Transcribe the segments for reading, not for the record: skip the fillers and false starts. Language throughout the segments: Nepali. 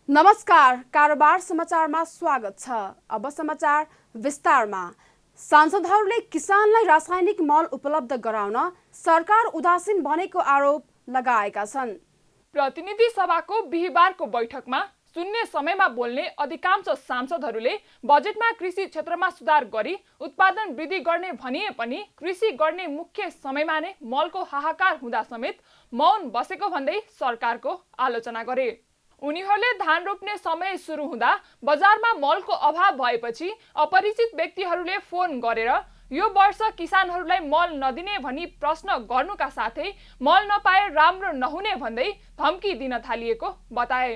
नमस्कार, कारोबार समाचारमा स्वागत छ। अब समाचार विस्तारमा। सांसदहरूले किसानलाई रासायनिक मल उपलब्ध गराउन सरकार उदासीन बनेको आरोप लगाएका छन्। प्रतिनिधि सभाको बिहीबारको बैठकमा शून्य समयमा बोल्ने अधिकांश सांसदहरूले बजेटमा कृषि क्षेत्रमा सुधार गरी उत्पादन वृद्धि गर्ने भनिए पनि कृषि गर्ने मुख्य समयमा नै मलको हाहाकार हुँदा समेत मौन बसेको भन्दै सरकारको आलोचना गरे। उनीहरूले धान रोप्ने समय सुरु हुँदा बजारमा मलको अभाव भएपछि अपरिचित व्यक्तिहरूले फोन गरेर यो वर्ष किसानहरूलाई मल नदिने भनी प्रश्न गर्नुका साथै मल नपाए राम्रो नहुने भन्दै धम्की दिन थालिएको बताए।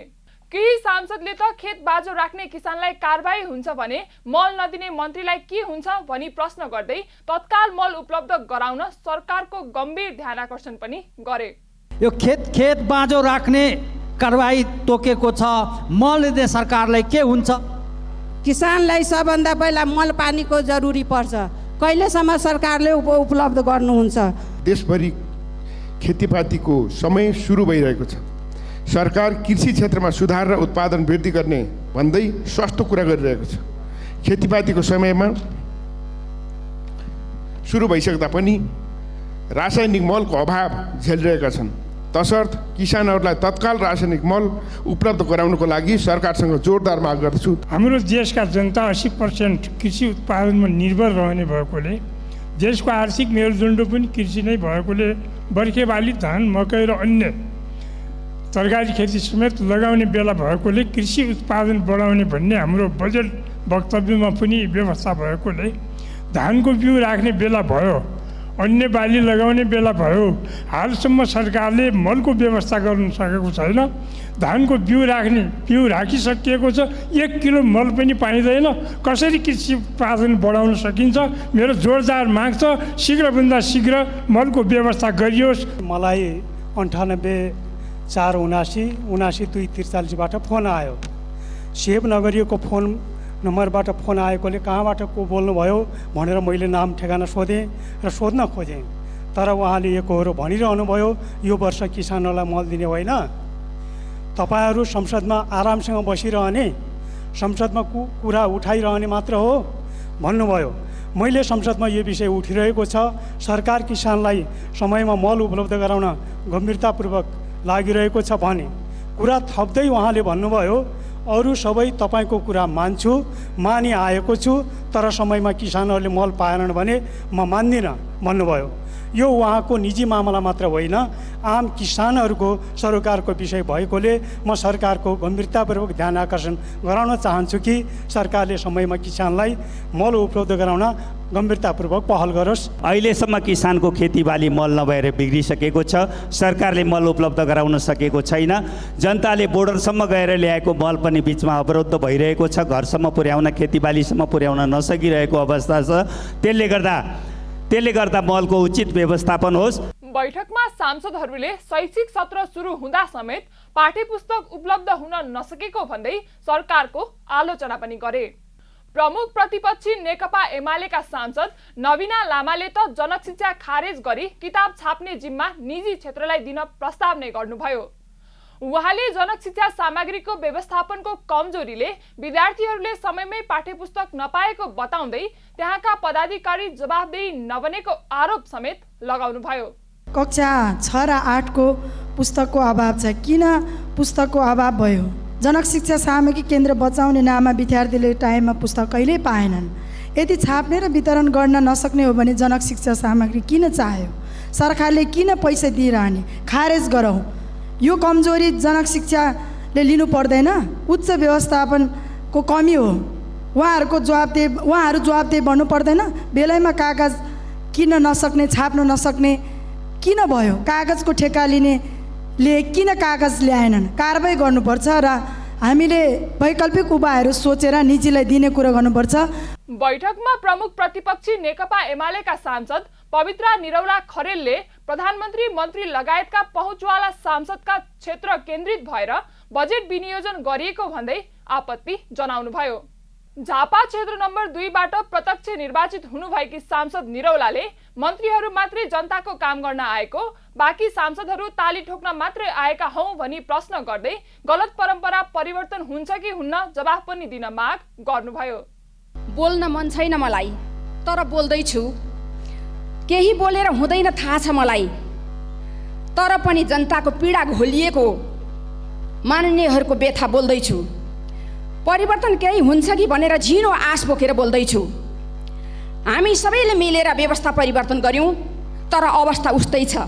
केही सांसदले त खेत बाजो राख्ने किसानलाई कारबाही हुन्छ भने मल नदिने मन्त्रीलाई के हुन्छ भनी प्रश्न गर्दै तत्काल मल उपलब्ध गराउन सरकारको गम्भीर ध्यानआकर्षण पनि गरे। यो खेत बाजो राख्ने कारबाही तोकेको छ, मल दिने सरकारलाई के हुन्छ? किसानलाई सबभन्दा पहिला मल पानीको जरुरी पर्छ। कहिलेसम्म सरकारले उपलब्ध गर्नुहुन्छ? देशभरि खेतीपातीको समय सुरु भइरहेको छ। सरकार कृषि क्षेत्रमा सुधार र उत्पादन वृद्धि गर्ने भन्दै स्वस्थ कुरा गरिरहेको छ। खेतीपातीको समयमा सुरु भइसक्दा पनि रासायनिक मलको अभाव झेलिरहेका छन्। तसर्थ किसानहरूलाई तत्काल रासायनिक मल उपलब्ध गराउनको लागि सरकारसँग जोरदार माग गर्दछु। हाम्रो देशका जनता 80% कृषि उत्पादनमा निर्भर रहने भएकोले देशको आर्थिक मेरुदण्ड पनि कृषि नै भएकोले बर्खे बाली धान मकै र अन्य तरकारी खेती समेत लगाउने बेला भएकोले कृषि उत्पादन बढाउने भन्ने हाम्रो बजेट वक्तव्यमा पनि व्यवस्था भएकोले धानको बिउ राख्ने बेला भयो, अन्य बाली लगाउने बेला भयो, हालसम्म सरकारले मलको व्यवस्था गर्नु सकेको छैन। धानको बिउ राखिसकिएको छ, 1 किलो मल पनि पाइँदैन। कसरी कृषि उत्पादन बढाउन सकिन्छ? मेरो जोरदार माग छ, शीघ्रभन्दा शीघ्र मलको व्यवस्था गरियोस्। मलाई 9847799243बाट फोन आयो। सेभ नगरिएको फोन नम्बरबाट फोन आएकोले कहाँबाट को बोल्नुभयो भनेर मैले नाम ठेगाना सोधेँ र सोध्न खोजेँ। तर उहाँले एकहोरो भनिरहनु भयो, यो वर्ष किसानहरूलाई मल दिने होइन, तपाईँहरू संसदमा आरामसँग बसिरहने, संसदमा कुरा उठाइरहने मात्र हो भन्नुभयो। मैले संसदमा यो विषय उठिरहेको छ। सरकार किसानलाई समयमा मल उपलब्ध गराउन गम्भीरतापूर्वक लागिरहेको छ भने कुरा थप्दै उहाँले भन्नुभयो, अरू सबै तपाईँको कुरा मान्छु, मानि आएको छु, तर समयमा किसानहरूले मल पाएनन् भने म मान्दिनँ भन्नुभयो। यो उहाँको निजी मामला मात्र होइन, आम किसानहरूको सरोकारको विषय भएकोले म सरकारको गम्भीरतापूर्वक ध्यान आकर्षण गराउन चाहन्छु कि सरकारले समयमा किसानलाई मल उपलब्ध गराउन गम्भीरतापूर्वक पहल गरोस्। अहिलेसम्म किसानको खेतीबाली मल नभएर बिग्रिसकेको छ। सरकारले मल उपलब्ध गराउन सकेको छैन। जनताले बोर्डरसम्म गएर ल्याएको मल पनि बिचमा अवरुद्ध भइरहेको छ। घरसम्म पुर्याउन, खेतीबालीसम्म पुर्याउन नसकिरहेको अवस्था छ। त्यसले गर्दा मलको उचित व्यवस्थापन होस्। बैठकमा सांसदहरूले शैक्षिक सत्र सुरु हुँदा समेत पाठ्यपुस्तक उपलब्ध हुन नसकेको भन्दै सरकारको आलोचना पनि गरे। प्रमुख प्रतिपक्षी नेकपा एमालेका सांसद नवीना लामाले त जनक शिक्षा खारेज गरी किताब छाप्ने जिम्मा निजी क्षेत्रलाई दिन प्रस्ताव नै गर्नुभयो। उहाँले जनक शिक्षा सामग्रीको व्यवस्थापनको कमजोरीले विद्यार्थीहरूले समयमै पाठ्यपुस्तक नपाएको बताउँदै त्यहाँका पदाधिकारी जवाफदेही नबनेको आरोप समेत लगाउनुभयो। कक्षा 6 र 8 को पुस्तकको अभाव छ। किन पुस्तकको अभाव भयो? जनक शिक्षा सामग्री केन्द्र बचाउने नाममा विद्यार्थीले टाइममा पुस्तक कहिल्यै पाएनन्। यदि छाप्ने र वितरण गर्न नसक्ने हो भने जनक शिक्षा सामग्री किन चाहियो? सरकारले किन पैसा दिइरहने? खारेज गरौँ। यो कमजोरी जनक शिक्षाले लिनु पर्दैन। उच्च व्यवस्थापनको कमी हो। उहाँहरू जवाबदेही बन्नु पर्दैन। बेलैमा कागज किन नसक्ने, छाप्न नसक्ने किन भयो? कागजको ठेक्का लिनेले किन कागज ल्याएनन्? कारबाही गर्नुपर्छ र हामीले वैकल्पिक उपायहरू सोचेर निजीलाई दिने कुरा गर्नुपर्छ। बैठकमा प्रमुख प्रतिपक्षी नेकपा एमालेका सांसद पवित्रा निरौला खरेलले प्रधानमन्त्री, मन्त्री लगायतका पहुँचवाला सांसदका क्षेत्र केन्द्रित भएर बजेट विनियोजन गरिएको भन्दै आपत्ति जनाउनुभयो। झापा क्षेत्र नम्बर 2बाट प्रत्यक्ष निर्वाचित हुनुभएकी सांसद निरौलाले मन्त्रीहरू मात्रै जनताको काम गर्न आएको, बाँकी सांसदहरू ताली ठोक्न मात्रै आएका हौं भनी प्रश्न गर्दै गलत परम्परा परिवर्तन हुन्छ कि हुन्न जवाफ पनि दिन माग गर्नुभयो। बोल्न मन छैन मलाई, तर बोल्दैछु। केही बोलेर हुँदैन थाहा छ मलाई, तर पनि जनताको पीडा घोलिएको माननीयहरूको व्यथा बोल्दैछु। परिवर्तन केही हुन्छ कि भनेर झिनो आश बोकेर बोल्दैछु। हामी सबैले मिलेर व्यवस्था परिवर्तन गर्यौं, तर अवस्था उस्तै छ।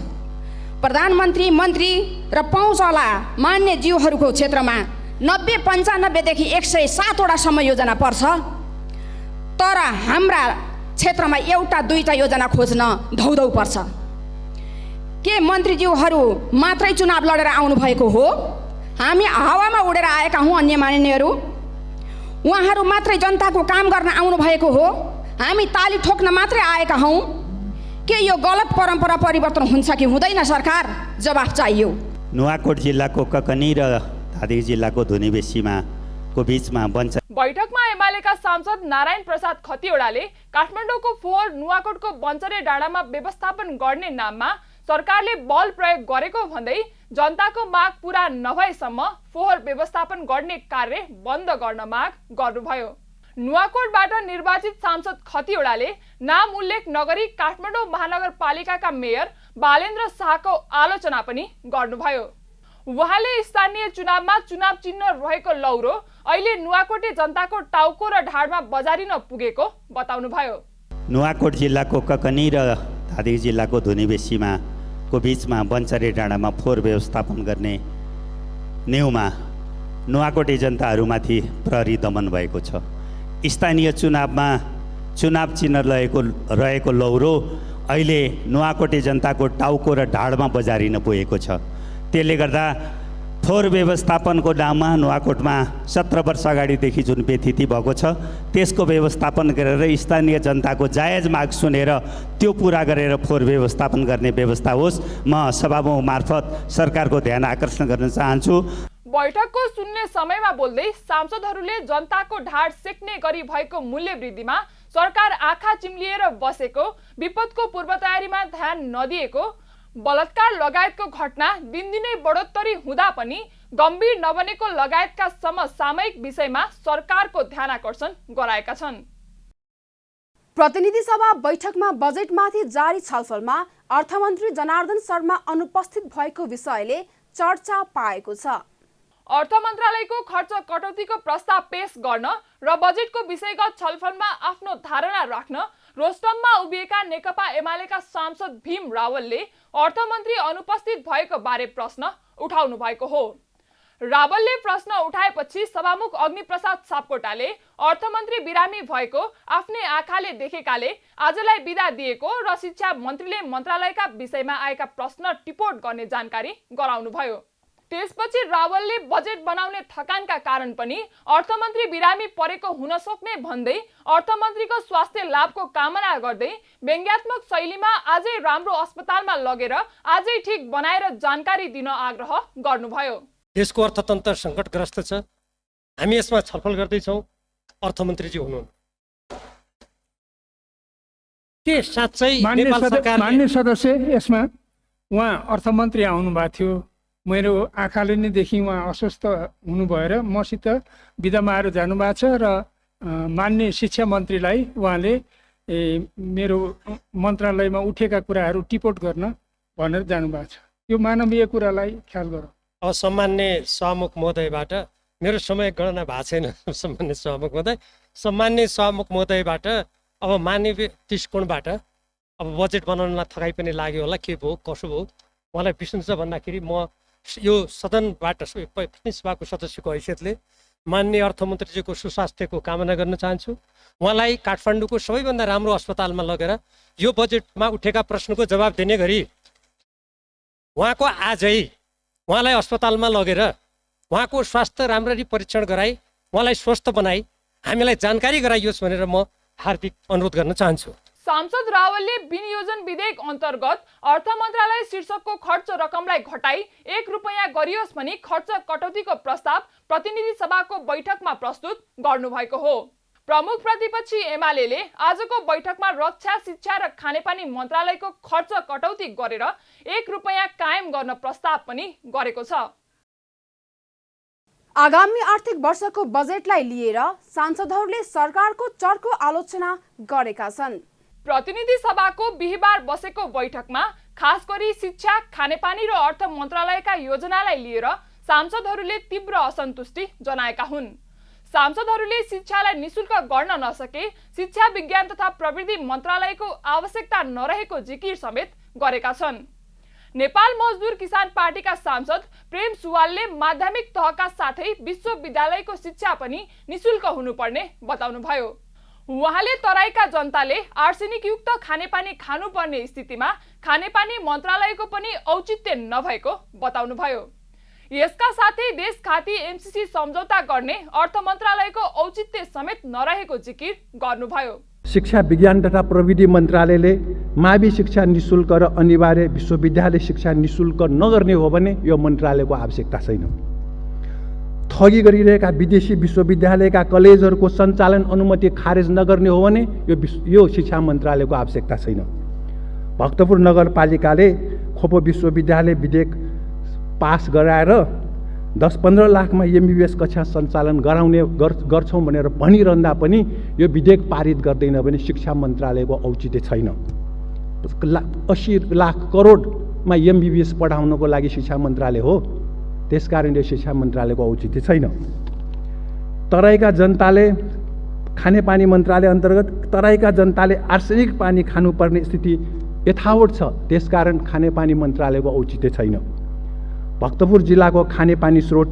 प्रधानमन्त्री, मन्त्री र पहुँचवाला मान्य जीवहरूको क्षेत्रमा 90-95 देखि 107 वटासम्म योजना पर्छ, तर हाम्रा क्षेत्रमा एउटा दुईटा योजना खोज्न धौधौ पर्छ। के मन्त्रीज्यूहरू मात्रै चुनाव लडेर आउनु भएको हो? हामी हावामा उडेर आएका हौं अन्य माननीयहरू? उहाँहरू मात्रै जनताको काम गर्न आउनु भएको हो? हामी ताली ठोक्न मात्रै आएका हौं? के यो गलत परम्परा परिवर्तन हुन्छ कि हुँदैन? सरकार जवाफ चाहियो। नुवाकोट जिल्लाको ककनी र धादिङ जिल्लाको धुनीबेसीमा को बीचमा बैठकमा एमालेका सांसद नारायण प्रसाद खतिवड़ाले काठमाडौँको फोहोर नुवाकोटको बन्चरे डाँडामा व्यवस्थापन गर्ने नाममा सरकारले बल प्रयोग गरेको भन्दै जनताको माग पूरा नभएसम्म फोहोर व्यवस्थापन गर्ने कार्य बन्द गर्न माग गर्नुभयो। नुवाकोटबाट निर्वाचित सांसद खतिवड़ाले नाम उल्लेख नगरी काठमाडौँ महानगरपालिकाका मेयर बालेन्द्र शाहको आलोचना पनि गर्नुभयो। उहाँले स्थानीय चुनावमा चुनाव चिन्ह रहेको लौरो अहिले नुवाकोटे जनताको टाउको र ढाडमा बजारिन पुगेको बताउनुभयो। नुवाकोट जिल्लाको ककनी र धादिङ जिल्लाको धुनीबेसीमा को बीचमा बन्चरे डाँडामा फोहोर व्यवस्थापन गर्ने नेउमा नुवाकोटे जनताहरूमाथि प्रहरी दमन भएको छ। स्थानीय चुनावमा चुनाव चिन्ह रहेको लौरो अहिले नुवाकोटे जनताको टाउको र ढाडमा बजारिन पुगेको छ। त्यसले गर्दा फोहोर व्यवस्थापनको नाममा नुवाकोटमा 17 वर्ष अगाडिदेखि जुन व्यथिति भएको छ त्यसको व्यवस्थापन गरेर स्थानीय जनताको जायज माग सुनेर त्यो पुरा गरेर फोहोर व्यवस्थापन गर्ने व्यवस्था होस्। म सभामुख मार्फत सरकारको ध्यान आकर्षण गर्न चाहन्छु। बैठकको शून्य समयमा बोल्दै सांसदहरूले जनताको ढाड सेक्ने गरी भएको मूल्य वृद्धिमा सरकार आँखा चिम्लिएर बसेको, विपदको पूर्व तयारीमा ध्यान नदिएको, बलात्कार लगायतको घटना दिनदिनै बढोत्तरी हुँदा पनि गम्भीर नबनेको लगायतका समसामयिक विषयमा सरकारको ध्यान आकर्षण गराएका छन्। प्रतिनिधि सभा बैठकमा बजेटमाथि जारी छलफलमा अर्थमन्त्री जनार्दन शर्मा अनुपस्थित भएको विषयले चर्चा पाएको छ। अर्थ मन्त्रालयको खर्च कटौतीको प्रस्ताव पेश गर्न र बजेटको विषयगत छलफलमा आफ्नो धारणा राख्न रोस्टममा उभिएका नेकपा एमालेका सांसद भीम रावलले अर्थमन्त्री अनुपस्थित भएको बारे प्रश्न उठाउनु भएको हो। रावलले प्रश्न उठाएपछि सभामुख अग्निप्रसाद सापकोटाले अर्थमन्त्री बिरामी भएको आफ्नै आँखाले देखेकाले आजलाई बिदा दिएको र शिक्षा मन्त्रीले मन्त्रालयका विषयमा आएका प्रश्न टिपोट गर्ने जानकारी गराउनुभयो। त्यसपछि रावलले बजेट बनाउने थकानका कारण पनि अर्थमन्त्री बिरामी परेको हुन सक्ने भन्दै अर्थमन्त्रीको स्वास्थ्य लाभको कामना गर्दै व्यङ्ग्यात्मक शैलीमा आजै राम्रो अस्पतालमा लगेर आजै ठिक बनाएर जानकारी दिन आग्रह गर्नुभयो। देशको अर्थतन्त्र सङ्कटग्रस्त छ, हामी यसमा छलफल गर्दैछौँ। अर्थमन्त्रीजी हुनुहुन्न के साँच्चै नेपाल सरकारले मान्य सदस्य यसमा उहाँ अर्थमन्त्री आउनुभएको थियो, मेरो आँखाले नै देखि उहाँ अस्वस्थ हुनु भएर मसित बिदामा आएर जानुभएको छ र मान्य शिक्षा मन्त्रीलाई उहाँले मेरो मन्त्रालयमा उठेका कुराहरू टिपोट गर्न भनेर जानुभएको छ। यो मानवीय कुरालाई ख्याल गरौँ। अब सम्मान्य सभामुख महोदयबाट मेरो समय गणना भएको छैन। सम्मान्य सभामुख महोदय, सम्मान्य सभामुख महोदयबाट अब मानवीय दृष्टिकोणबाट अब बजेट बनाउनलाई थकाइ पनि लाग्यो होला, के भयो कसो भयो उहाँलाई विश्वास छ भन्दाखेरि म यो सदनबाट प्रतिनिधि सभाको सदस्यको हैसियतले माननीय अर्थमन्त्रीजीको सुस्वास्थ्यको कामना गर्न चाहन्छु। उहाँलाई काठमाडौँको सबैभन्दा राम्रो अस्पतालमा लगेर यो बजेटमा उठेका प्रश्नको जवाब दिने गरी उहाँको आजै उहाँलाई अस्पतालमा लगेर उहाँको स्वास्थ्य राम्ररी परीक्षण गराई उहाँलाई स्वस्थ बनाई हामीलाई जानकारी गराइयोस् भनेर म हार्दिक अनुरोध गर्न चाहन्छु। सांसद रावलले विनियोजन विधेयक अन्तर्गत अर्थ मन्त्रालय शीर्षकको खर्च रकमलाई घटाई 1 रुपैयाँ गरियोस् भनी खर्च कटौतीको प्रस्ताव प्रतिनिधि सभाको बैठकमा प्रस्तुत गर्नुभएको हो। प्रमुख प्रतिपक्षी एमालेले आजको बैठकमा रक्षा, शिक्षा र खानेपानी मन्त्रालयको खर्च कटौती गरेर 1 रुपैयाँ कायम गर्न प्रस्ताव पनि गरेको छ। आगामी आर्थिक वर्षको बजेटलाई लिएर सांसदहरूले सरकारको चर्को आलोचना गरेका छन्। प्रतिनिधि सभाको बिहीबार बसेको बैठकमा खास गरी शिक्षा, खानेपानी र अर्थ मन्त्रालयका योजनालाई लिएर सांसदहरूले तीव्र असन्तुष्टि जनाएका हुन्। सांसदहरूले शिक्षालाई निशुल्क गर्न नसके शिक्षा, विज्ञान तथा प्रविधि मन्त्रालयको आवश्यकता नरहेको जिकिर समेत गरेका छन्। नेपाल मजदुर किसान पार्टीका सांसद प्रेम सुवालले माध्यमिक तहका साथै विश्वविद्यालयको शिक्षा पनि निशुल्क हुनुपर्ने बताउनुभयो। उहाँले तराईका जनताले आर्सेनिकयुक्त खानेपानी खानुपर्ने स्थितिमा खानेपानी मन्त्रालयको पनि औचित्य नभएको बताउनुभयो। यसका साथै देशखाती एमसीसी सम्झौता गर्ने अर्थ मन्त्रालयको औचित्य समेत नरहेको जिकिर गर्नुभयो। शिक्षा, विज्ञान तथा प्रविधि मन्त्रालयले मावि शिक्षा निशुल्क र अनिवार्य विश्वविद्यालय शिक्षा निशुल्क नगर्ने हो भने यो मन्त्रालयको आवश्यकता छैन। ठगी गरिरहेका विदेशी विश्वविद्यालयका कलेजहरूको सञ्चालन अनुमति खारेज नगर्ने हो भने यो शिक्षा मन्त्रालयको आवश्यकता छैन। भक्तपुर नगरपालिकाले खोपो विश्वविद्यालय विधेयक पास गराएर 10-15 लाखमा एमबीबीएस कक्षा सञ्चालन गर्छौँ भनेर भनिरहँदा पनि यो विधेयक पारित गर्दैन भने शिक्षा मन्त्रालयको औचित्य छैन। 80 लाख करोडमा एमबीबीएस पढाउनको लागि शिक्षा मन्त्रालय हो, त्यसकारण यो शिक्षा मन्त्रालयको औचित्य छैन। तराईका जनताले खानेपानी मन्त्रालय अन्तर्गत तराईका जनताले आर्सेनिक पानी खानुपर्ने स्थिति यथावत छ, त्यसकारण खानेपानी मन्त्रालयको औचित्य छैन। भक्तपुर जिल्लाको खानेपानी स्रोत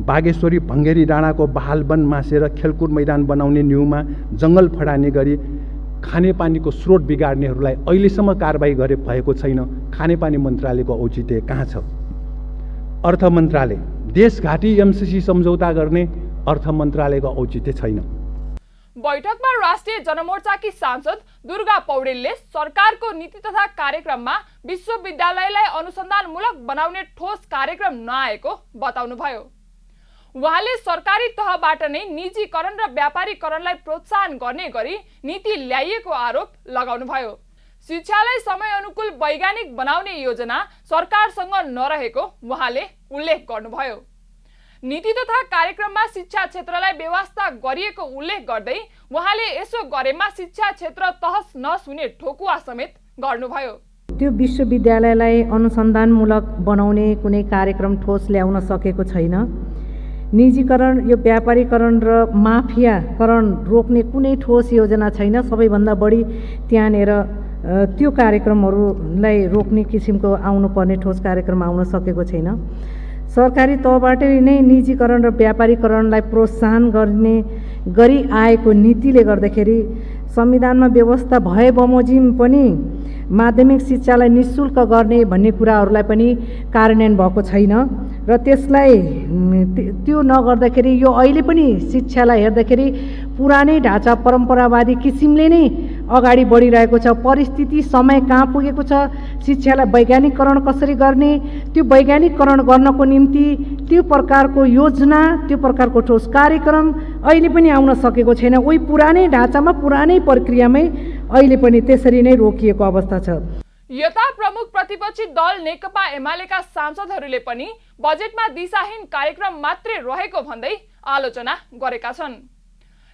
बागेश्वरी भङ्गेरी डाँडाको बहाल वन मासेर खेलकुद मैदान बनाउने न्युमा जङ्गल फडाने गरी खानेपानीको स्रोत बिगार्नेहरूलाई अहिलेसम्म कारबाही गरे भएको छैन। खानेपानी मन्त्रालयको औचित्य कहाँ छ? अर्थ मन्त्रालय देशघाटी एमसीसी सम्झौता गर्ने अर्थ मन्त्रालयको औचित्य छैन। बैठकमा राष्ट्रिय जनमोर्चाकी सांसद दुर्गा पौडेलले सरकारको नीति तथा कार्यक्रममा विश्वविद्यालयलाई अनुसन्धानमूलक बनाउने ठोस कार्यक्रम नआएको बताउनुभयो। उहाँले सरकारी तहबाट नै निजीकरण र व्यापारीकरणलाई प्रोत्साहन गर्ने गरी नीति ल्याइएको आरोप लगाउनुभयो। शिक्षालाई समय अनुकूल वैज्ञानिक बनाउने योजना सरकारसँग नरहेको उहाँले उल्लेख गर्नुभयो। नीति तथा कार्यक्रममा शिक्षा क्षेत्रलाई व्यवस्था गरिएको उल्लेख गर्दै उहाँले यसो गरेमा शिक्षा क्षेत्र तहस नहस हुने ठोकुवा समेत गर्नुभयो। त्यो विश्वविद्यालयलाई अनुसन्धानमूलक बनाउने कुनै कार्यक्रम ठोस ल्याउन सकेको छैन। निजीकरण, यो व्यापारीकरण र माफियाकरण रोक्ने कुनै ठोस योजना छैन। सबैभन्दा बढी त्यहाँनिर त्यो कार्यक्रमहरूलाई रोक्ने किसिमको आउनुपर्ने ठोस कार्यक्रम आउन सकेको छैन। सरकारी तहबाटै नै निजीकरण र व्यापारीकरणलाई प्रोत्साहन गर्ने गरी आएको नीतिले गर्दाखेरि संविधानमा व्यवस्था भए बमोजिम पनि माध्यमिक शिक्षालाई निशुल्क गर्ने भन्ने कुराहरूलाई पनि कार्यान्वयन भएको छैन र त्यसलाई त्यो नगर्दाखेरि यो अहिले पनि शिक्षालाई हेर्दाखेरि पुरानै ढाँचा परम्परावादी किसिमले नै अगाडि बढिरहेको छ। परिस्थिति समय कहाँ पुगेको छ, शिक्षालाई वैज्ञानिकरण कसरी गर्ने, त्यो वैज्ञानिकरण गर्नको निम्ति त्यो प्रकारको योजना, त्यो प्रकारको ठोस कार्यक्रम अहिले पनि आउन सकेको छैन। उही पुरानै ढाँचामा पुरानै प्रक्रियामै अहिले पनि त्यसरी नै रोकिएको अवस्था छ। यता प्रमुख प्रतिपक्षी दल नेकपा एमालेका सांसदहरूले पनि बजेटमा दिशाहीन कार्यक्रम मात्रै रहेको भन्दै आलोचना गरेका छन्।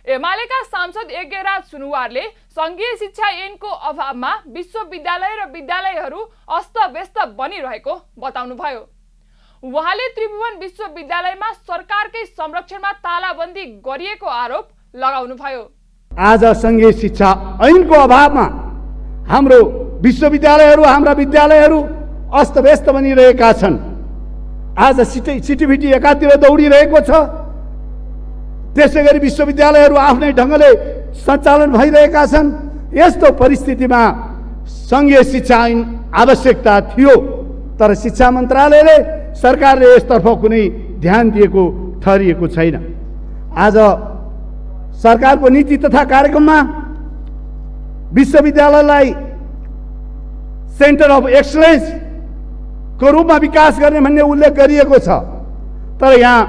एमालेका सांसद यज्ञराज सुनुवारले संघीय शिक्षा ऐनको अभावमा विश्वविद्यालय र विद्यालयहरू अस्तव्यस्त बनिरहेको बताउनुभयो। उहाँले त्रिभुवन विश्वविद्यालयमा सरकारकै संरक्षणमा तालाबन्दी गरिएको आरोप लगाउनुभयो। आज संघीय शिक्षा ऐनको अभावमा हाम्रो विश्वविद्यालयहरू, हाम्रा विद्यालयहरू अस्तव्यस्त बनिरहेका छन्। आज सिटिभिटी एकातिर दौडिरहेको छ, त्यसै गरी विश्वविद्यालयहरू आफ्नै ढङ्गले सञ्चालन भइरहेका छन्। यस्तो परिस्थितिमा संघीय शिक्षा ऐन आवश्यकता थियो, तर शिक्षा मन्त्रालयले, सरकारले यसतर्फ कुनै ध्यान दिएको ठहरिएको छैन। आज सरकारको नीति तथा कार्यक्रममा विश्वविद्यालयलाई सेन्टर अफ एक्सलेन्सको रूपमा विकास गर्ने भन्ने उल्लेख गरिएको छ, तर यहाँ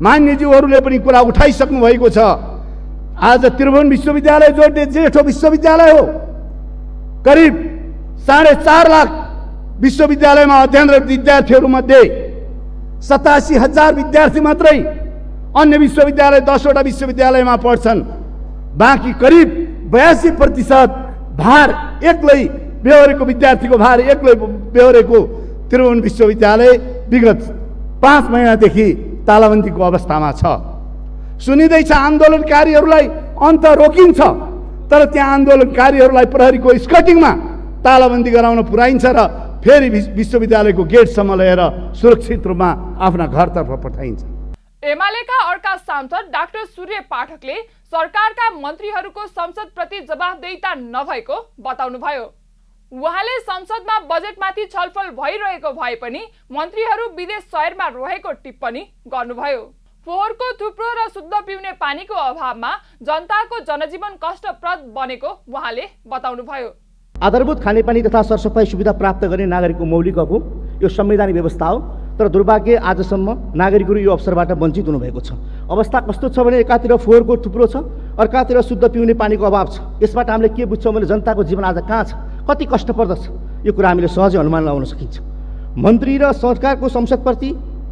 मान्यज्यूहरूले पनि कुरा उठाइसक्नु भएको छ। आज त्रिभुवन विश्वविद्यालय जो जेठो विश्वविद्यालय हो, करिब 4.5 लाख विश्वविद्यालयमा अध्ययनरत विद्यार्थीहरूमध्ये 87,000 विद्यार्थी मात्रै अन्य विश्वविद्यालय 10वटा विश्वविद्यालयमा पढ्छन्। बाँकी करिब 82% भार एक्लै बेहोरेको विद्यार्थीको भार एक्लै बेहोरेको त्रिभुवन विश्वविद्यालय विगत 5 महिनादेखि तालाबन्दीको अवस्थामा छ। सुनिँदैछ आन्दोलनकारीहरूलाई अन्त रोकिन्छ, तर त्यहाँ आन्दोलनकारीहरूलाई प्रहरीको स्कटिङमा तालाबन्दी गराउन पुर्याइन्छ र फेरि विश्वविद्यालयको गेटसम्म लिएर सुरक्षित रूपमा आफ्ना घरतर्फ पठाइन्छ। एमालेका अर्का सांसद डाक्टर सूर्य पाठकले सरकारका मन्त्रीहरूको संसदप्रति जवाफदेहिता नभएको बताउनुभयो। उहाँले संसदमा बजेटमाथि छलफल भइरहेको भए पनि मन्त्रीहरू विदेश शहरमा रहेको टिप्पणी गर्नुभयो। फोहोरको थुप्रो र शुद्ध पिउने पानीको अभावमा जनताको जनजीवन कष्टप्रद बनेको उहाँले बताउनुभयो। आधारभूत खानेपानी तथा सरसफाई सुविधा प्राप्त गर्ने नागरिकको मौलिक हक हो, यो संवैधानिक व्यवस्था हो। तर दुर्भाग्य आजसम्म नागरिकहरू यो अवसरबाट वञ्चित हुनुभएको छ। अवस्था कस्तो छ भने एकातिर फोहोरको थुप्रो छ, अर्कातिर शुद्ध पिउने पानीको अभाव छ। यसबाट हामीले के बुझ्छौँ भने जनताको जीवन आज कहाँ छ, कति कष्ट पर्दछ, यो कुरा हामीले सहजै अनुमान लगाउन सकिन्छ। मन्त्री र सरकारको संसदप्रति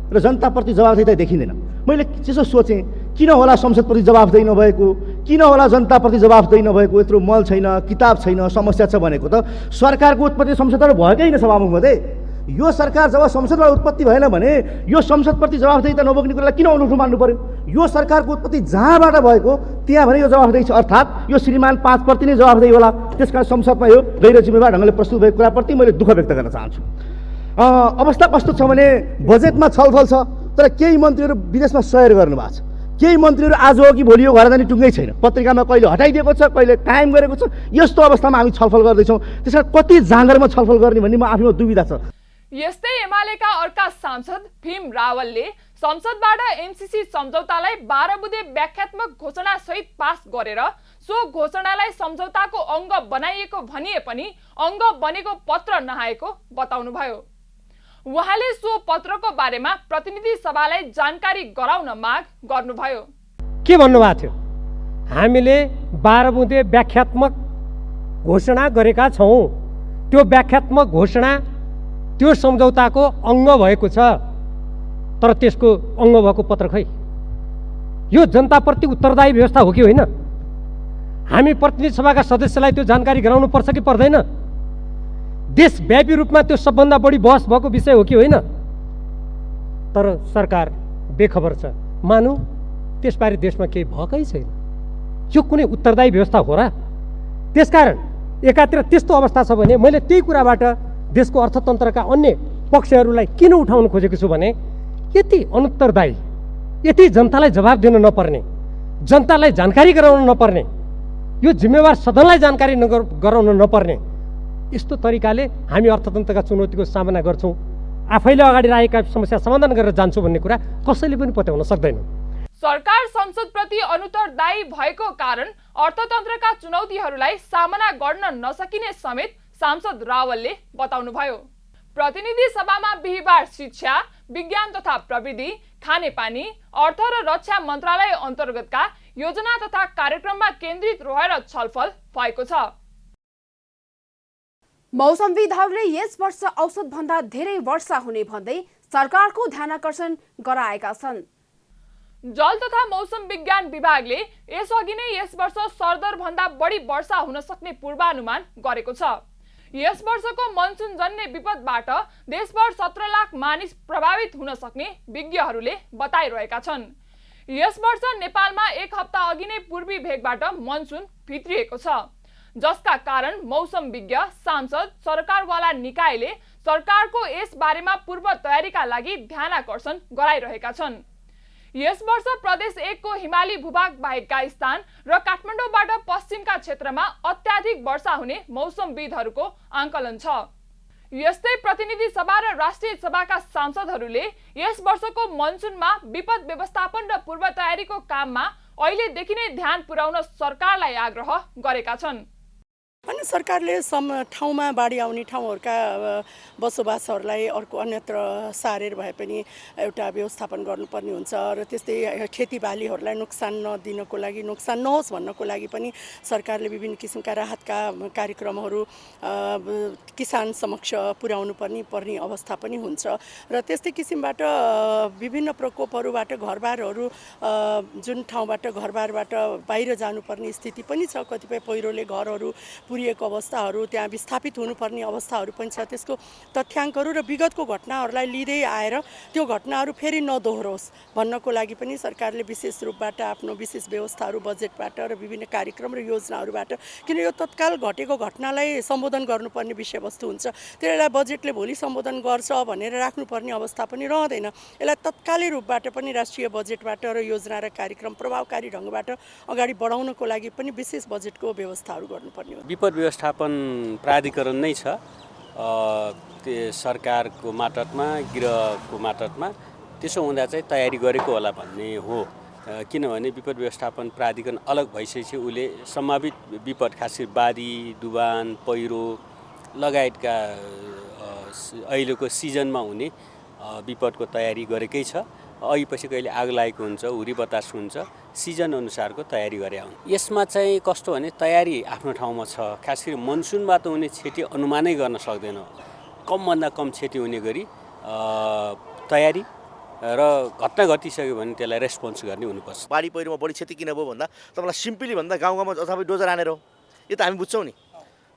र जनताप्रति जवाबदेही देखिँदैन। मैले त्यसो सोचेँ, किन होला संसदप्रति जवाबदेही नभएको, किन होला जनताप्रति जवाबदेही नभएको, यत्रो मल छैन, किताब छैन, समस्या छ भनेको त सरकारको उत्पत्ति संसदबाट भएकै होइन। सभामुख महोदय, यो सरकार जब संसदबाट उत्पत्ति भएन भने यो संसदप्रति जवाबदेही नबोक्ने कुरालाई किन अनौठो मान्नु पर्यो? यो सरकारको उत्पत्ति जहाँबाट भएको त्यहाँ भने यो जवाबदेही छ, अर्थात् यो श्रीमान 5% नै जवाबदेही होला। त्यसकारण संसदमा यो गैर जिम्मेवार ढङ्गले प्रस्तुत भएको कुराप्रति मैले दुःख व्यक्त गर्न चाहन्छु। अवस्था कस्तो छ भने बजेटमा छलफल छ, तर केही मन्त्रीहरू विदेशमा सयर गर्नुभएको छ। केही मन्त्रीहरू आज हो कि भोलि हो घर जाने टुङ्गै छैन। पत्रिकामा कहिले हटाइदिएको छ, कहिले कायम गरेको छ। यस्तो अवस्थामा हामी छलफल गर्दैछौँ। त्यसकारण कति जाँगरमा छलफल गर्ने भन्ने म आफैमा दुविधा छ। यस्तै एमालेका अर्का सांसद भीम रावलले संसदबाट एमसीसी सम्झौतालाई 12 बुँदे व्याख्यात्मक घोषणा सहित पास गरेर सो घोषणालाई सम्झौताको अङ्ग बनाइएको भनिए पनि अङ्ग बनेको पत्र नआएको बताउनुभयो। उहाँले सो पत्रको बारेमा प्रतिनिधि सभालाई जानकारी गराउन माग गर्नुभयो। के भन्नुभएको थियो? हामीले 12 बुँदे व्याख्यात्मक घोषणा गरेका छौँ। त्यो व्याख्यात्मक घोषणा त्यो सम्झौताको अङ्ग भएको छ, तर त्यसको अङ्ग भएको पत्र खै? यो जनताप्रति उत्तरदायी व्यवस्था हो कि होइन? हामी प्रतिनिधि सभाका सदस्यलाई त्यो जानकारी गराउनु पर्छ कि पर्दैन? देशव्यापी रूपमा त्यो सबभन्दा बढी बहस भएको विषय हो कि होइन? तर सरकार बेखबर छ। मानौँ त्यसबारे देशमा केही भएकै छैन। यो कुनै उत्तरदायी व्यवस्था हो र? त्यसकारण एकातिर त्यस्तो अवस्था छ भने मैले त्यही कुराबाट देशको अर्थतन्त्रका अन्य पक्षहरूलाई किन उठाउन खोजेको छु भने यति अनुत्तरदायी, यति जनतालाई जवाब दिन नपर्ने, जनतालाई जानकारी गराउन नपर्ने, यो जिम्मेवार सदनलाई जानकारी गराउन नपर्ने यस्तो तरिकाले हामी अर्थतन्त्रका चुनौतीको सामना गर्छौँ। आफैले अगाडि राखेका समस्या समाधान गरेर जान्छौँ भन्ने कुरा कसैले पनि पत्याउन सक्दैन। सरकार संसदप्रति अनुत्तरदायी भएको कारण अर्थतन्त्रका चुनौतीहरूलाई सामना गर्न नसकिने समेत सांसद रावलले बताउनुभयो। प्रतिनिधि सभामा बिहीबार शिक्षा, विज्ञान तथा प्रविधि, खानेपानी, अर्थ र रक्षा मन्त्रालय अन्तर्गतका योजना तथा कार्यक्रममा केन्द्रित रहेर छलफल भएको छ। मौसमविदहरूले यस वर्ष औसतभन्दा धेरै वर्षा हुने भन्दै सरकारको ध्यानाकर्षण गराएका छन्। जल तथा मौसम विज्ञान विभागले यसअघि नै यस वर्ष सरदरभन्दा बढी वर्षा हुन सक्ने पूर्वानुमान गरेको छ। यस वर्षको मनसुन जन्य विपदबाट देशभर 17 लाख मानिस प्रभावित हुन सक्ने विज्ञहरूले बताइरहेका छन्। यस वर्ष नेपालमा एक हप्ता अघि नै पूर्वी भेगबाट मनसुन भित्रिएको छ, जसका कारण मौसम विज्ञ, सांसद, सरकारवाला निकायले सरकारको यस बारेमा पूर्व तयारीका लागि ध्यानाकर्षण गराइरहेका छन्। यस वर्ष प्रदेश 1 को हिमाली भूभाग बाहेकका स्थान र काठमाडौँबाट पश्चिमका क्षेत्रमा अत्याधिक वर्षा हुने मौसमविदहरूको आंकलन छ। यस्तै प्रतिनिधि सभा र राष्ट्रिय सभाका सांसदहरूले यस वर्षको मनसुनमा विपद व्यवस्थापन र पूर्व तयारीको काममा अहिलेदेखि नै ध्यान पुर्याउन सरकारलाई आग्रह गरेका छन्। अनि सरकारले ठाउँमा बाढी आउने ठाउँहरूका बसोबासहरूलाई अर्को अन्यत्र सारेर भए पनि एउटा व्यवस्थापन गर्नुपर्ने हुन्छ र त्यस्तै खेतीबालीहरूलाई नोक्सान नदिनको लागि नोक्सान नहोस् भन्नको लागि पनि सरकारले विभिन्न किसिमका राहतका कार्यक्रमहरू किसान समक्ष पुर्याउनु पर्ने अवस्था पनि हुन्छ र त्यस्तै किसिमबाट विभिन्न प्रकोपहरूबाट घरबारहरू जुन ठाउँबाट घरबारबाट बाहिर जानुपर्ने स्थिति पनि छ। कतिपय पहिरोले घरहरू पुरिएको अवस्थाहरू त्यहाँ विस्थापित हुनुपर्ने अवस्थाहरू पनि छ। त्यसको तथ्याङ्कहरू र विगतको घटनाहरूलाई लिँदै आएर त्यो घटनाहरू फेरि नदोहोरोस् भन्नको लागि पनि सरकारले विशेष रूपबाट आफ्नो विशेष व्यवस्थाहरू बजेटबाट र विभिन्न कार्यक्रम र योजनाहरूबाट, किन यो तत्काल घटेको घटनालाई सम्बोधन गर्नुपर्ने विषयवस्तु हुन्छ, त्यसलाई बजेटले भोलि सम्बोधन गर्छ भनेर राख्नुपर्ने अवस्था पनि रहँदैन। यसलाई तत्कालै रूपबाट पनि राष्ट्रिय बजेटबाट र योजना र कार्यक्रम प्रभावकारी ढङ्गबाट अगाडि बढाउनको लागि पनि विशेष बजेटको व्यवस्थाहरू गर्नुपर्ने हो। विपद व्यवस्थापन प्राधिकरण नै छ सरकारको मातहतमा, गृहको मातहतमा। त्यसो हुँदा चाहिँ तयारी गरेको होला भन्ने हो, किनभने विपद व्यवस्थापन प्राधिकरण अलग भइसकेपछि उसले सम्भावित विपद, खास गरी बाढी, डुबान, पहिरो लगायतका अहिलेको सिजनमा हुने विपदको तयारी गरेकै छ। अघिपछि कहिले आग लागेको हुन्छ, हुरी बतास हुन्छ, सिजन अनुसारको तयारी गरे आउँ। यसमा चाहिँ कस्तो भने तयारी आफ्नो ठाउँमा छ। खास गरी मनसुनबाट हुने क्षति अनुमानै गर्न सक्दैन। कमभन्दा कम क्षति हुने गरी तयारी र घटना घटिसक्यो भने त्यसलाई रेस्पोन्स गर्ने हुनुपर्छ। बाढी पहिरोमा बढी क्षति किन भयो भन्दा तपाईँलाई सिम्पली भन्दा गाउँ गाउँमा अथवा डोजर हानेर हो। यो त हामी बुझ्छौँ नि।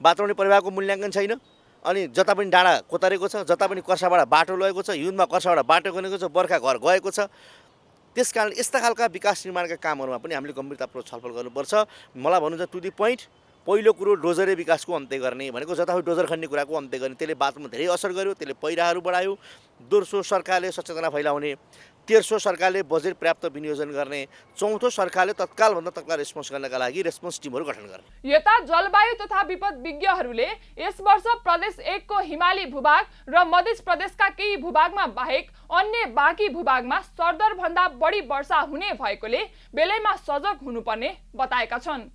वातावरणीय परिवारको मूल्याङ्कन छैन, अनि जता पनि डाँडा कोतारेको छ, जता पनि कर्साबाट बाटो लगेको छ, हिउँदमा कर्साबाट बाटो गएको छ, बर्खा घर गएको छ। त्यसकारण यस्ता खालका विकास निर्माणका कामहरूमा पनि हामीले गम्भीरतापूर्वक छलफल गर्नुपर्छ। मलाई भन्नुहुन्छ टु दी पोइन्ट, पहिलो कुरो डोजरे विकासको अन्त्य गर्ने भनेको जताभावी डोजर खन्ने कुराको अन्त्य गर्ने, त्यसले बाटोमा धेरै असर गर्यो, त्यसले पहिराहरू बढायो। दोस्रो, सरकारले सचेतना फैलाउने। तेस्रो, सरकारले बजेट पर्याप्त विनियोजन गर्ने। चौथो, सरकारले तत्कालभन्दा तत्काल रेस्पोन्स गर्नका लागि रेस्पोन्स टिमहरू गठन गर्ने। यता जलवायु तथा विपद विज्ञहरूले यस वर्ष प्रदेश 1 को हिमाली भूभाग र मध्य प्रदेशका केही भूभागमा बाहेक अन्य बाँकी भूभागमा सरदर भन्दा बढी वर्षा हुने भएकोले बेलैमा सजग हुनुपर्ने बताएका छन्।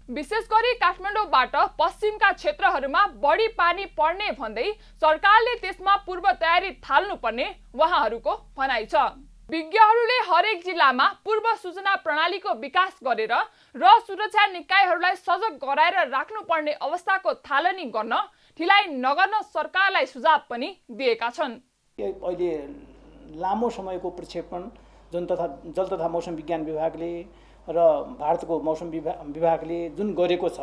विशेष गरी काठमाडौँबाट पश्चिमका क्षेत्रहरूमा बढी पानी पर्ने भन्दै सरकारले त्यसमा पूर्व तयारी थाल्नुपर्ने उहाँहरूको भनाइ छ। विज्ञहरूले हरेक जिल्लामा पूर्व सूचना प्रणालीको विकास गरेर र सुरक्षा निकायहरूलाई सजग गराएर राख्नुपर्ने अवस्थाको थालनी गर्न ढिलाइ नगर्न सरकारलाई सुझाव पनि दिएका छन्। अहिले लामो समयको प्रक्षेपण जुन जल तथा मौसम विज्ञान विभागले र भारतको मौसम विभागले जुन गरेको छ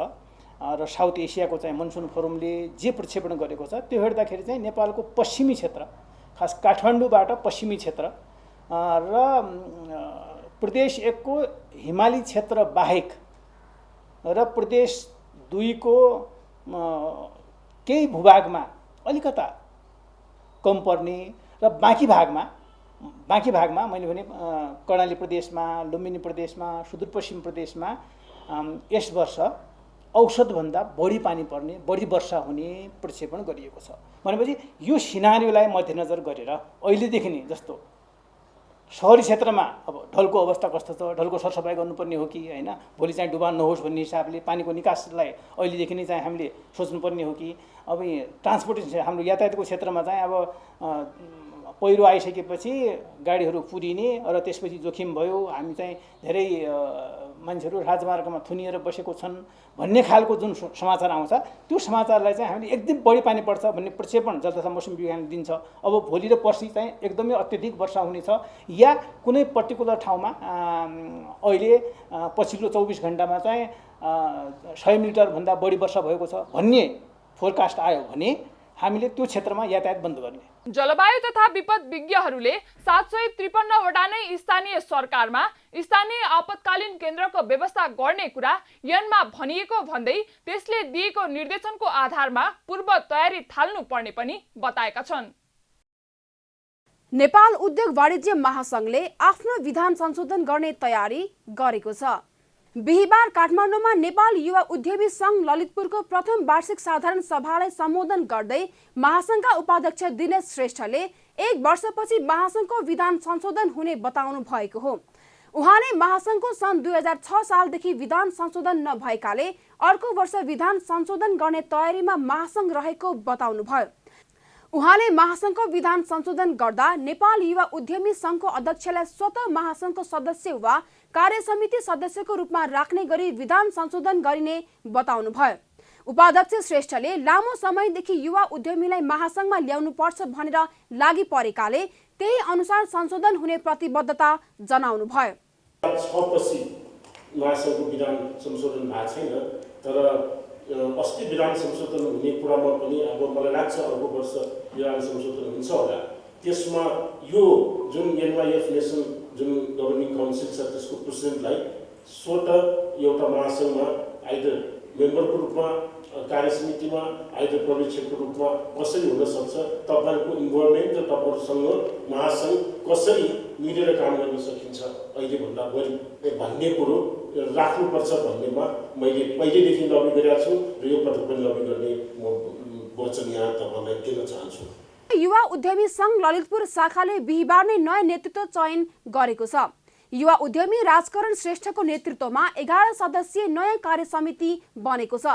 र साउथ एसियाको चाहिँ मनसुन फोरमले जे प्रक्षेपण गरेको छ, त्यो हेर्दाखेरि चाहिँ नेपालको पश्चिमी क्षेत्र, खास काठमाडौँबाट पश्चिमी क्षेत्र र प्रदेश 1 को हिमाली क्षेत्र बाहेक र प्रदेश 2 को केही भूभागमा अलिकता कम पर्ने र बाँकी भागमा मैले भने कर्णाली प्रदेशमा, लुम्बिनी प्रदेशमा, सुदूरपश्चिम प्रदेशमा यस वर्ष औसतभन्दा बढी पानी पर्ने, बढी वर्षा हुने प्रक्षेपण गरिएको छ। भनेपछि यो सिनारियोलाई मध्यनजर गरेर अहिलेदेखि नै जस्तो सहरी क्षेत्रमा अब ढलको अवस्था कस्तो छ, ढलको सरसफाइ गर्नुपर्ने हो कि होइन, भोलि चाहिँ डुबान नहोस् भन्ने हिसाबले पानीको निकासलाई अहिलेदेखि नै चाहिँ हामीले सोच्नुपर्ने हो कि। अब ट्रान्सपोर्टेसन हाम्रो यातायातको क्षेत्रमा चाहिँ अब पहिरो आइसकेपछि गाडीहरू पुरिने र त्यसपछि जोखिम भयो, हामी चाहिँ धेरै मान्छेहरू राजमार्गमा थुनिएर बसेको छन् भन्ने खालको जुन समाचार आउँछ, त्यो समाचारलाई चाहिँ हामीले एकदम बढी पानी पर्छ भन्ने प्रक्षेपण जल तथा मौसम विज्ञानले दिन्छ। अब भोलि र पर्सि चाहिँ एकदमै अत्यधिक वर्षा हुनेछ या कुनै पर्टिकुलर ठाउँमा अहिले पछिल्लो 24 घण्टामा चाहिँ 100 मिलिमिटरभन्दा बढी वर्षा भएको छ भन्ने फोरकास्ट आयो भने हामीले त्यो क्षेत्रमा यातायात बन्द गर्ने। जलवायु तथा विपद विज्ञहरूले 753 वटा नै स्थानीय सरकारमा स्थानीय आपतकालीन केन्द्रको व्यवस्था गर्ने कुरा यनमा भनिएको भन्दै त्यसले दिएको निर्देशनको आधारमा पूर्व तयारी थाल्नु पर्ने पनि बताएका छन्। नेपाल उद्योग वाणिज्य महासंघले आफ्नो विधान संशोधन गर्ने तयारी गरेको छ। बिहिबार काठमाडौँमा नेपाल युवा उद्यमी संघ ललितपुरको प्रथम वार्षिक साधारण सभालाई सम्बोधन गर्दै महासंघका उपाध्यक्ष दिनेश श्रेष्ठले 1 वर्षपछि महासंघको विधान संशोधन हुने बताउनु भएको हो। उहाँले महासङ्घको सन् 2006 सालदेखि विधान संशोधन नभएकाले अर्को वर्ष विधान संशोधन गर्ने तयारीमा महासङ्घ रहेको बताउनुभयो। उहाँले महासङ्घको विधान संशोधन गर्दा नेपाल युवा उद्यमी सङ्घको अध्यक्षलाई स्वतः महासङ्घको सदस्य वा कार्यसमिति सदस्यको रूपमा राख्ने गरी विधान संशोधन गरिने बताउनुभयो। उपाध्यक्ष श्रेष्ठले लामो समयदेखि युवा उद्यमीलाई महासङ्घमा ल्याउनु पर्छ भनेर लागि परेकाले त्यही अनुसार संशोधन हुने प्रतिबद्धता जनाउनुभयो। 6 पछि महासङ्घको विधान संशोधन भएको छैन, तर अस्ति विधान संशोधन हुने कुरामा पनि अब मलाई लाग्छ अर्को वर्ष विधान संशोधन हुन्छ होला। त्यसमा यो जुन एनवाइएफ नेसन जुन गभर्निङ काउन्सिल छ त्यसको प्रेसिडेन्टलाई स्वतः एउटा महासङ्घमा आइदर मेम्बरको रूपमा कार्यसमितिमा आइदर पर्यवेक्षकको रूपमा कसरी हुन सक्छ, तपाईँहरूको इन्भल्भमेन्ट र तपाईँहरूसँग महासङ्घ कसरी मिलेर काम गर्न सकिन्छ अहिले भन्दा बढी भन्ने कुरो राख्नुपर्छ भन्नेमा मैले पहिलेदेखि लबी गरेका छु र यो पटक पनि लबी गर्ने म वचन यहाँ तपाईँलाई दिन चाहन्छु। युवा उद्यमी सङ्घ ललितपुर शाखाले बिहिबार नै नयाँ नेतृत्व चयन गरेको छ। युवा उद्यमी राजकरण श्रेष्ठको नेतृत्वमा 11 सदस्यीय नयाँ कार्यसमिति बनेको छ।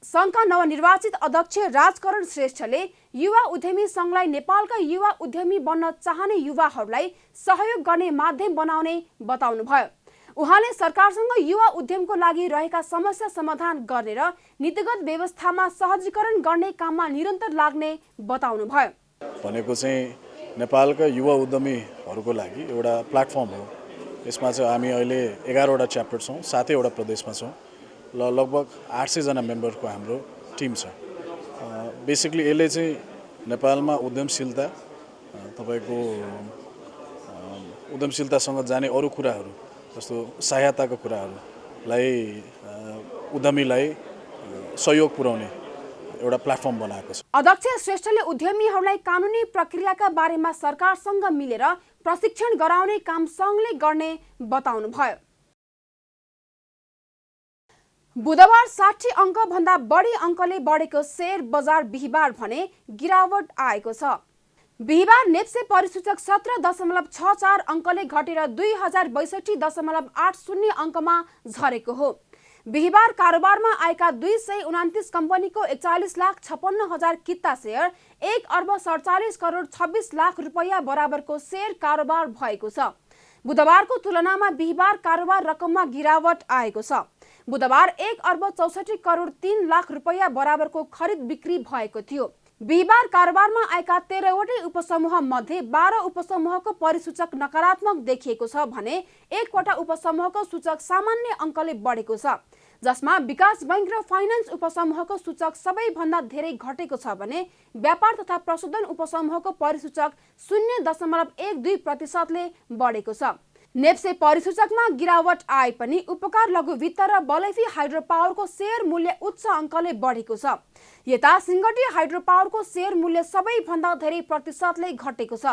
सङ्घका नवनिर्वाचित अध्यक्ष राजकरण श्रेष्ठले युवा उद्यमी सङ्घलाई नेपालका युवा उद्यमी बन्न चाहने युवाहरूलाई सहयोग गर्ने माध्यम बनाउने बताउनुभयो। उहाँले सरकारसँग युवा उद्यमको लागि रहेका समस्या समाधान गर्ने र नीतिगत व्यवस्थामा सहजीकरण गर्ने काममा निरन्तर लाग्ने बताउनुभयो। भनेको चाहिँ नेपालका युवा उद्यमीहरूको लागि एउटा प्लेटफर्म हो। यसमा चाहिँ हामी अहिले 11वटा च्याप्टर छौँ, 7वटा प्रदेशमा छौँ, लगभग 800 जना मेम्बरको हाम्रो टिम छ। बेसिकली यसले चाहिँ नेपालमा उद्यमशीलता तपाईको उद्यमशीलतासँग जाने अरू कुराहरू जस्तो सहायताका कुराहरूलाई उद्यमीलाई सहयोग पुर्याउने एउटा प्लेटफर्म बनाएको छ। अध्यक्ष श्रेष्ठले उद्यमीहरूलाई कानुनी प्रक्रियाका बारेमा सरकारसँग मिलेर प्रशिक्षण गराउने काम सङ्घले गर्ने बताउनुभयो। बुधबार 60 अङ्क भन्दा बढी अङ्कले बढेको शेयर बजार बिहिबार भने गिरावट आएको छ। बिहिबार नेप्से परिसूचक 17.64 अङ्कले घटेर 2062.80 अङ्कमा झरेको हो। बिहिबार कारोबारमा आएका 229 कम्पनीको 41,56,000 किता शेयर 1,47,46,26 रुपैयाँ बराबरको शेयर कारोबार भएको छ। बुधबारको तुलनामा बिहिबार कारोबार रकममा गिरावट आएको छ। बुधबार 1,64,03,00,000 रुपैयाँ बराबरको खरिद बिक्री भएको थियो। बिहिबार कारोबारमा आएका 13वटै उपसमूह मध्ये 12 उपसमूहको परिसूचक नकारात्मक देखिएको छ भने 1वटा उपसमूहको सूचक सामान्य अङ्कले बढेको छ, जसमा विकास बैंक र फाइनान्स उपसमूहको सूचक सबैभन्दा धेरै घटेको छ भने व्यापार तथा प्रशोधन उपसमूहको परिसूचक 0.12% बढेको छ। नेप्से परिसूचकमा गिरावट आए पनि उपकार लघु वित्त र बलैफी हाइड्रो पावरको शेयर मूल्य उच्च अङ्कले बढेको छ। यता सिङ्गटी हाइड्रो पावरको शेयर मूल्य सबैभन्दा धेरै प्रतिशतले घटेको छ।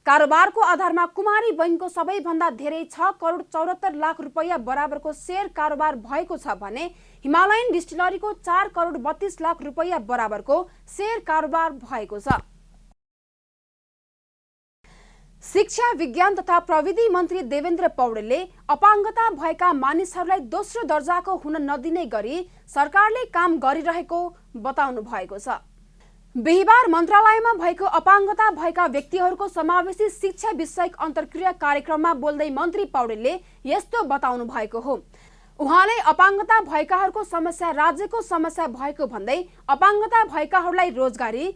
कारोबारको आधारमा कुमारी बैंकको सबैभन्दा धेरै 6,74,00,000 रुपैयाँ बराबरको शेयर कारोबार भएको छ भने हिमालयन डिस्टिलरीको 4,32,00,000 रुपैयाँ बराबरको शेयर कारोबार भएको छ। शिक्षा विज्ञान तथा प्रविधि मन्त्री देवेन्द्र पौडेलले अपाङ्गता भएका मानिसहरूलाई दोस्रो दर्जाको हुन नदिने गरी सरकारले काम गरिरहेको बताउनु भएको छ। बिहिबार मन्त्रालयमा भएको अपाङ्गता भएका व्यक्तिहरूको समावेशी शिक्षा विषयक अन्तर्क्रिया कार्यक्रममा बोल्दै मन्त्री पौडेलले यस्तो बताउनु भएको हो। उहाँले अपाङ्गता भएकाहरूको समस्या राज्यको समस्या भएको भन्दै अपाङ्गता भएकाहरूलाई रोजगारी,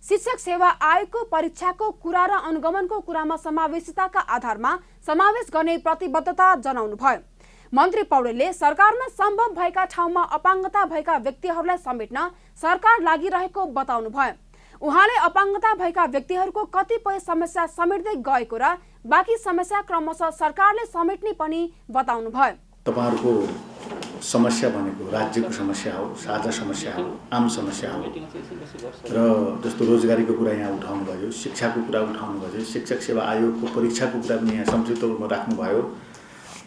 शिक्षक सेवा आयोगको परीक्षाको कुरा र अनुगमनको कुरामा समावेशिताका आधारमा समावेश गर्ने प्रतिबद्धता जनाउनुभयो। मन्त्री पौडेलले सरकारमा सम्भव भएका ठाउँमा अपाङ्गता भएका व्यक्तिहरूलाई समेट्न सरकार लागिरहेको बताउनुभयो। उहाँले अपाङ्गता भएका व्यक्तिहरूको कतिपय समस्या समेट्दै गएको र बाँकी समस्या क्रमशः सरकारले समेट्ने पनि बताउनुभयो। तपाईहरुको समस्या भनेको राज्यको समस्या हो, साझा समस्या हो, आम समस्या हो र जस्तो रोजगारीको कुरा यहाँ उठाउनु भयो, शिक्षाको कुरा उठाउनु भयो, शिक्षक सेवा आयोगको परीक्षाको कुरा पनि यहाँ संक्षिप्त रूपमा राख्नुभयो,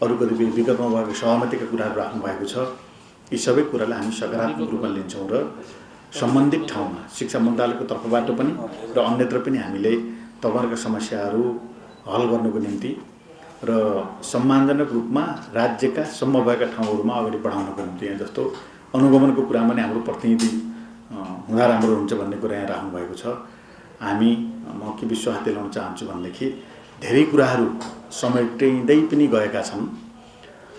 अरू कतिपय विगतमा भएको सहमतिका कुराहरू राख्नु भएको छ। यी सबै कुरालाई हामी सकारात्मक रूपमा लिन्छौँ र सम्बन्धित ठाउँमा शिक्षा मन्त्रालयको तर्फबाट पनि र अन्यत्र पनि हामीले तपाईहरुका समस्याहरू हल गर्नको निम्ति र सम्मानजनक रूपमा राज्यका सम्म भएका ठाउँहरूमा अगाडि बढाउनको निम्ति यहाँ जस्तो अनुगमनको कुरामा नै हाम्रो प्रतिनिधि हुँदा राम्रो हुन्छ भन्ने कुरा यहाँ राख्नुभएको छ। हामी म के विश्वास दिलाउन चाहन्छु भनेदेखि धेरै कुराहरू समेटिँदै पनि गएका छन्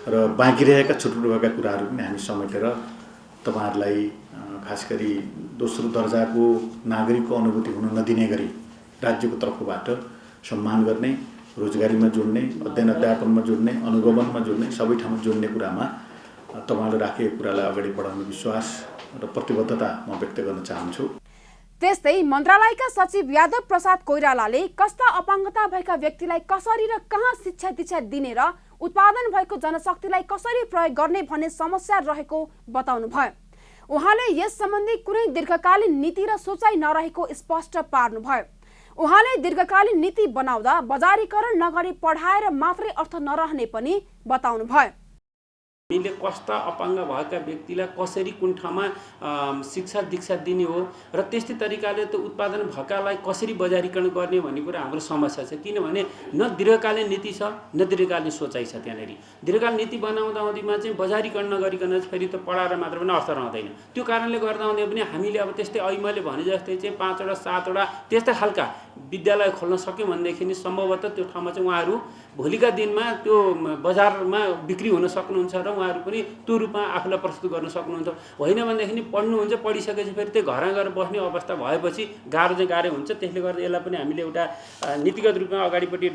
र बाँकी रहेका छुटपुट भएका कुराहरू पनि हामी समेटेर तपाईँहरूलाई खास गरी दोस्रो दर्जाको नागरिकको अनुभूति हुन नदिने गरी राज्यको तर्फबाट सम्मान गर्ने, रोजगारीमा जोड्ने, अध्ययन अध्यापनमा जोड्ने, अनुगमनमा जोड्ने, सबै ठाउँमा जोड्ने कुरामा तपाईँले राखेको कुरालाई अगाडि बढाउने विश्वास र प्रतिबद्धता म व्यक्त गर्न चाहन्छु। त्यस्तै मन्त्रालयका सचिव यादव प्रसाद कोइरालाले कस्ता अपाङ्गता भएका व्यक्तिलाई कसरी र कहाँ शिक्षा दीक्षा दिने र उत्पादन भएको जनशक्तिलाई कसरी प्रयोग गर्ने भन्ने समस्या रहेको बताउनुभयो। उहाँले यस सम्बन्धी कुनै दीर्घकालीन नीति र सोचाइ नरहेको स्पष्ट पार्नुभयो। उहाँले दीर्घकालीन नीति बनाउँदा बजारीकरण नगरी पढाएर मात्रै अर्थ नरहने पनि बताउनुभयो। हामीले कस्ता अपाङ्ग भएका व्यक्तिलाई कसरी कुन ठाउँमा शिक्षा दीक्षा दिने हो र त्यस्तै तरिकाले त्यो उत्पादन भएकालाई कसरी बजारीकरण गर्ने भन्ने कुरा हाम्रो समस्या छ। किनभने न दीर्घकालीन नीति छ न दीर्घकालीन सोचाइ छ। त्यहाँनिर दीर्घकालीन नीति बनाउँदामा चाहिँ बजारीकरण नगरिकन फेरि त पढाएर मात्र पनि अर्थ रहँदैन। त्यो कारणले गर्दा हुँदै पनि हामीले अब त्यस्तै अहिले मैले भने जस्तै चाहिँ 5 वटा 7 वटा त्यस्तै खालका विद्यालय खोल्न सक्यौँ भनेदेखि सम्भवतः त्यो ठाउँमा चाहिँ उहाँहरू भोलिका दिनमा त्यो बजारमा बिक्री हुन सक्नुहुन्छ र उहाँहरू पनि त्यो रूपमा आफूलाई प्रस्तुत गर्न सक्नुहुन्छ। होइन भनेदेखि पढ्नुहुन्छ, पढिसकेपछि फेरि त्यो घरमा गएर बस्ने अवस्था भएपछि गाह्रो हुन्छ। त्यसले गर्दा यसलाई पनि हामीले एउटा नीतिगत रूपमा अगाडिपट्टि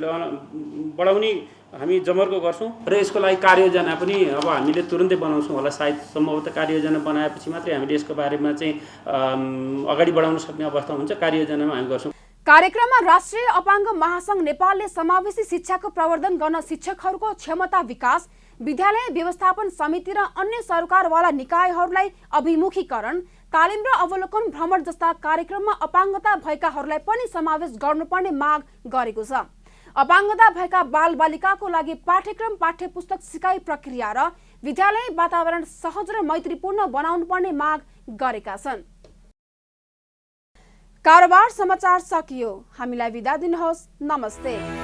बढाउने हामी जमर्को गर्छौँ र यसको लागि कार्ययोजना पनि अब हामीले तुरुन्तै बनाउँछौँ होला। सायद सम्भवतः कार्ययोजना बनाएपछि मात्रै हामीले यसको बारेमा चाहिँ अगाडि बढाउन सक्ने अवस्था हुन्छ। कार्ययोजनामा हामी गर्छौँ। कार्यक्रममा राष्ट्रिय अपाङ्ग महासंघ नेपालले समावेशी शिक्षाको प्रवर्धन गर्न शिक्षकहरूको क्षमता विकास, विद्यालय व्यवस्थापन समिति र अन्य सरकारवाला निकायहरूलाई अभिमुखीकरण, तालिम र अवलोकन भ्रमण जस्ता कार्यक्रममा अपाङ्गता भएकाहरूलाई पनि समावेश गर्नुपर्ने माग गरेको छ। अपाङ्गता भएका बालबालिकाको लागि पाठ्यक्रम, पाठ्यपुस्तक, सिकाइ प्रक्रिया र विद्यालय वातावरण सहज र मैत्रीपूर्ण बनाउनुपर्ने माग गरेका छन्। कारोबार समाचार सकियो। हामीलाई बिदा दिनुहोस्। नमस्ते।